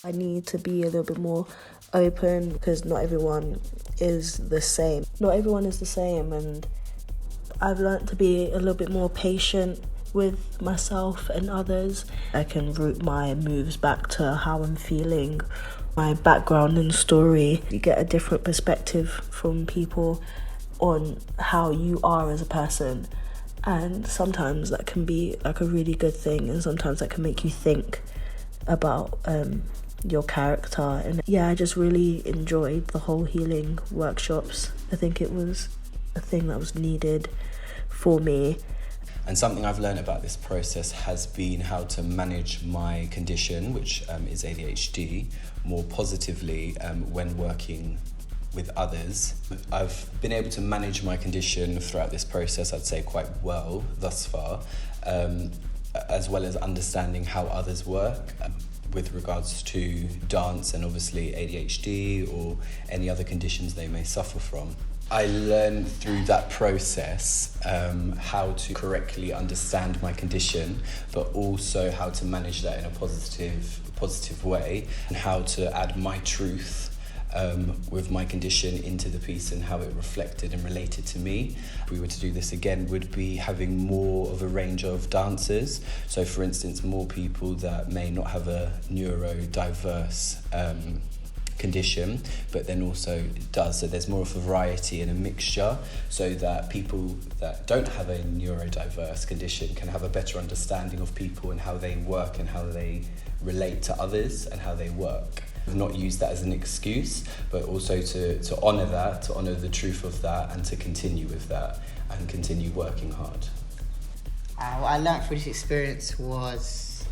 I need to be a little bit more open because not everyone is the same. And I've learned to be a little bit more patient with myself and others. I can root my moves back to how I'm feeling, my background and story. You get a different perspective from people on how you are as a person, and sometimes that can be like a really good thing, and sometimes that can make you think about your character. And yeah, I just really enjoyed the whole healing workshops. I think it was a thing that was needed for me. And something I've learned about this process has been how to manage my condition, which is ADHD, more positively when working with others. I've been able to manage my condition throughout this process, I'd say quite well thus far, as well as understanding how others work with regards to dance and obviously ADHD or any other conditions they may suffer from. I learned through that process how to correctly understand my condition, but also how to manage that in a positive way, and how to add my truth with my condition into the piece and how it reflected and related to me. If we were to do this again, would be having more of a range of dancers. So for instance, more people that may not have a neurodiverse condition, but then also does. So there's more of a variety and a mixture, so that people that don't have a neurodiverse condition can have a better understanding of people and how they work and how they relate to others and how they work. I've not used that as an excuse, but also to honour that, to honour the truth of that, and to continue with that and continue working hard. What I learned through this experience was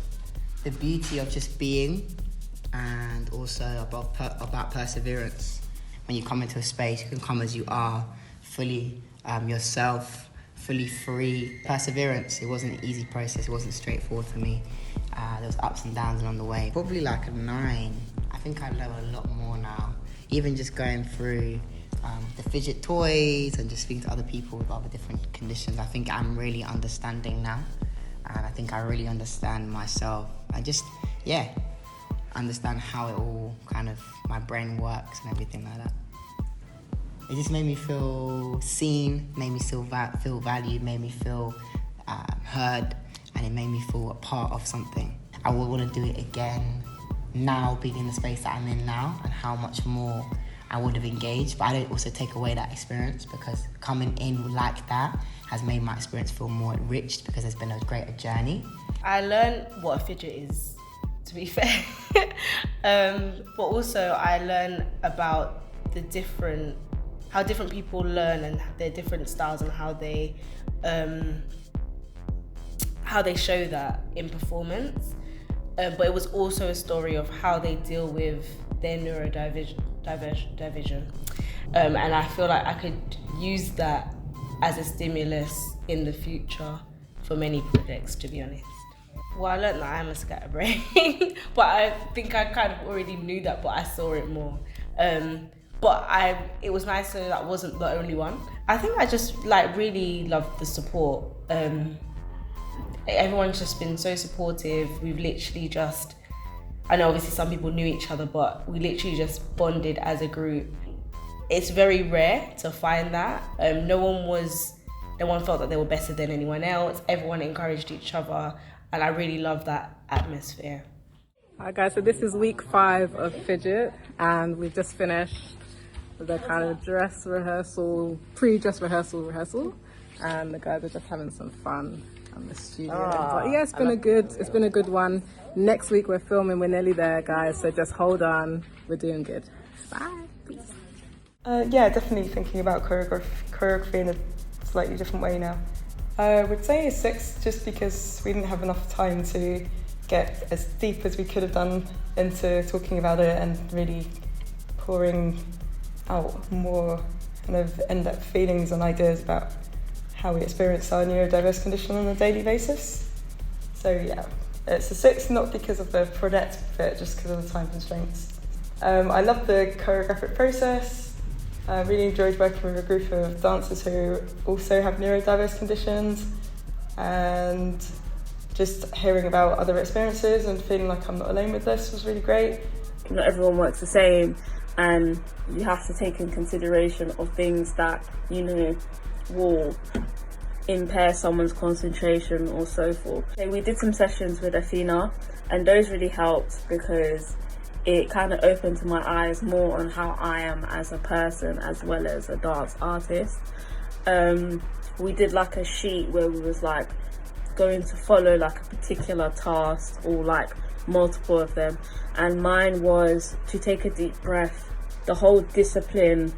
the beauty of just being, and also about perseverance. When you come into a space, you can come as you are, fully yourself, fully free. Perseverance, it wasn't an easy process, it wasn't straightforward for me. There was ups and downs along the way. Probably like a 9. I think I know a lot more now. Even just going through the fidget toys and just speaking to other people with other different conditions, I think I'm really understanding now. And I think I really understand myself. I just, understand how it all kind of, my brain works and everything like that. It just made me feel seen, made me feel valued, made me feel heard, and it made me feel a part of something. I would want to do it again now, being in the space that I'm in now, and how much more I would have engaged. But I don't also take away that experience, because coming in like that has made my experience feel more enriched, because it's been a greater journey. I learned what a fidget is, to be fair. But also I learned about how different people learn and their different styles, and how they show that in performance. But it was also a story of how they deal with their neurodiversion. And I feel like I could use that as a stimulus in the future for many projects, to be honest. Well, I learned that I'm a scatterbrain, but I think I kind of already knew that, but I saw it more. But it was nice to know that I wasn't the only one. I think I just really loved the support. Everyone's just been so supportive. We've literally I know obviously some people knew each other, but we literally just bonded as a group. It's very rare to find that. No one felt that they were better than anyone else. Everyone encouraged each other. And I really love that atmosphere. Alright guys, so this is week 5 of Fidget, and we've just finished the kind of pre-dress rehearsal, and the guys are just having some fun in the studio. But yeah, it's been a good one. Next week we're filming, we're nearly there guys, so just hold on, we're doing good. Bye. Peace. Yeah, definitely thinking about choreography in a slightly different way now. I would say a 6, just because we didn't have enough time to get as deep as we could have done into talking about it and really pouring out more kind of in-depth feelings and ideas about how we experience our neurodiverse condition on a daily basis. So yeah, it's a 6, not because of the project, but just because of the time constraints. I love the choreographic process. I really enjoyed working with a group of dancers who also have neurodiverse conditions, and just hearing about other experiences and feeling like I'm not alone with this was really great. not everyone works the same, and you have to take in consideration of things that, you know, will impair someone's concentration or so forth. So we did some sessions with Athina, and those really helped because it kind of opened my eyes more on how I am as a person as well as a dance artist. We did like a sheet where we was like going to follow like a particular task or like multiple of them, and mine was to take a deep breath. The whole discipline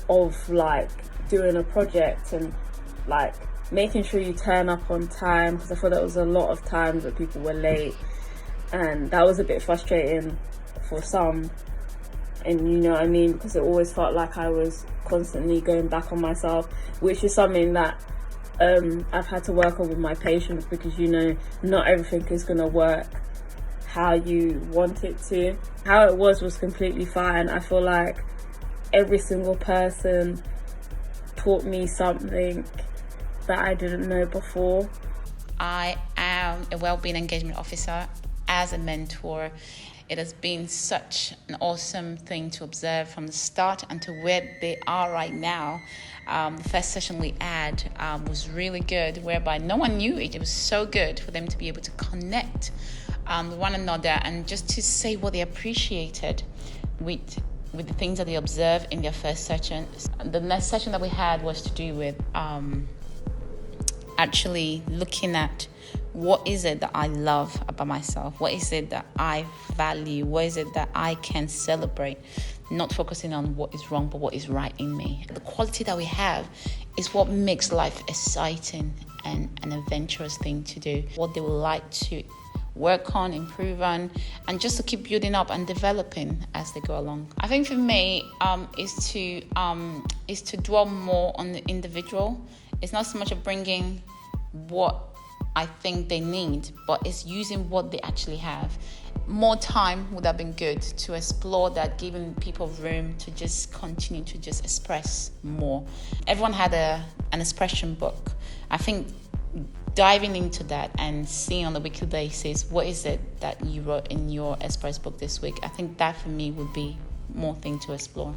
of like doing a project and like making sure you turn up on time, because I thought that was a lot of times that people were late, and that was a bit frustrating for some. And you know what I mean, because it always felt like I was constantly going back on myself, which is something that I've had to work on with my patients, because you know, not everything is going to work how you want it to. How it was completely fine. I feel like every single person taught me something that I didn't know before. I am a wellbeing engagement officer. As a mentor, it has been such an awesome thing to observe from the start and to where they are right now. The first session we had was really good, whereby no one knew it. It was so good for them to be able to connect with one another and just to say what they appreciated with the things that they observed in their first session. The next session that we had was to do with actually looking at what is it that I love about myself? What is it that I value? What is it that I can celebrate? Not focusing on what is wrong, but what is right in me. The quality that we have is what makes life exciting and an adventurous thing to do. What they would like to work on, improve on, and just to keep building up and developing as they go along. I think for me, is to dwell more on the individual. It's not so much of bringing what I think they need, but it's using what they actually have. More time would have been good to explore that, giving people room to just continue to just express more. Everyone had an expression book. I think diving into that and seeing on a weekly basis, what is it that you wrote in your express book this week? I think that for me would be more thing to explore.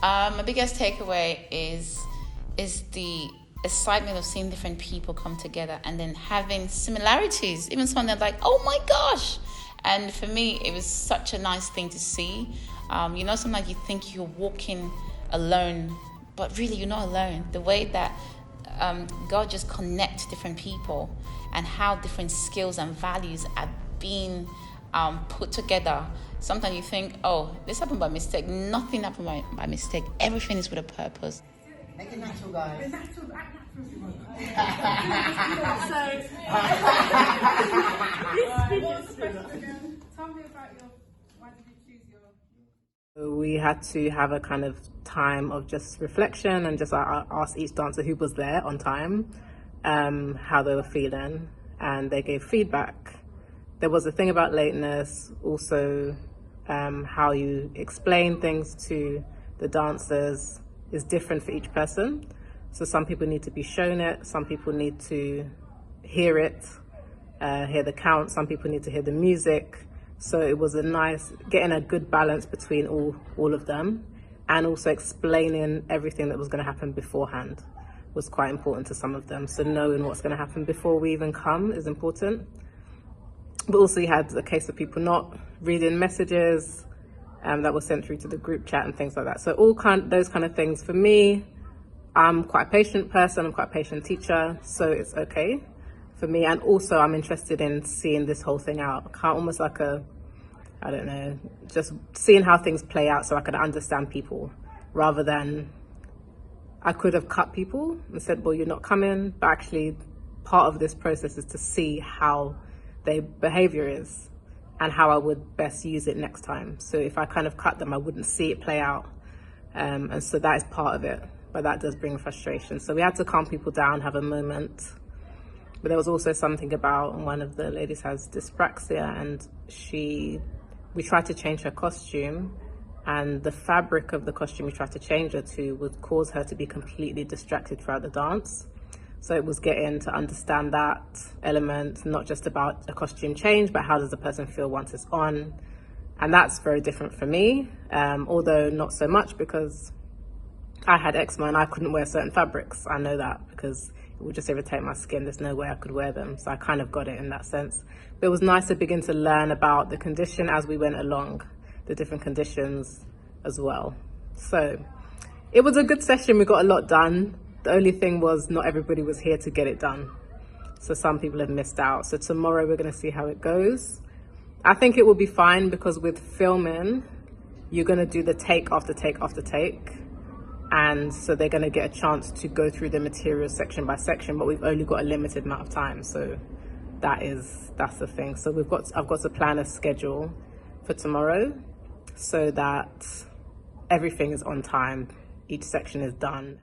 My biggest takeaway is the excitement of seeing different people come together and then having similarities, even someone that's like, oh my gosh. And for me, it was such a nice thing to see. You know, sometimes you think you're walking alone, but really you're not alone. The way that God just connects different people and how different skills and values are being put together. Sometimes you think, oh, this happened by mistake. Nothing happened by mistake. Everything is with a purpose. Make it natural, guys. We had to have a kind of time of just reflection and just ask each dancer who was there on time, how they were feeling, and they gave feedback. There was a thing about lateness, also how you explain things to the dancers is different for each person. So some people need to be shown it, some people need to hear it, hear the count, some people need to hear the music. So it was getting a good balance between all of them, and also explaining everything that was going to happen beforehand was quite important to some of them. So knowing what's going to happen before we even come is important. But also you had a case of people not reading messages that were sent through to the group chat and things like that. So those kind of things. For me, I'm quite a patient person, I'm quite a patient teacher, so it's okay for me. And also I'm interested in seeing this whole thing out, almost like just seeing how things play out so I can understand people, rather than I could have cut people and said, well, you're not coming, but actually part of this process is to see how their behavior is and how I would best use it next time. So if I kind of cut them, I wouldn't see it play out. And so that is part of it, but that does bring frustration. So we had to calm people down, have a moment. But there was also something about, one of the ladies has dyspraxia, and we tried to change her costume, and the fabric of the costume we tried to change her to would cause her to be completely distracted throughout the dance. So it was getting to understand that element, not just about a costume change, but how does the person feel once it's on, And that's very different for me, although not so much because I had eczema and I couldn't wear certain fabrics. I know that because it would just irritate my skin. There's no way I could wear them. So I kind of got it in that sense. But it was nice to begin to learn about the condition as we went along, the different conditions as well. So it was a good session. We got a lot done. The only thing was not everybody was here to get it done. So some people have missed out. So tomorrow we're going to see how it goes. I think it will be fine because with filming, you're going to do the take after take after take. And so they're going to get a chance to go through the materials section by section, but we've only got a limited amount of time. So that's the thing. So I've got to plan a schedule for tomorrow so that everything is on time. Each section is done.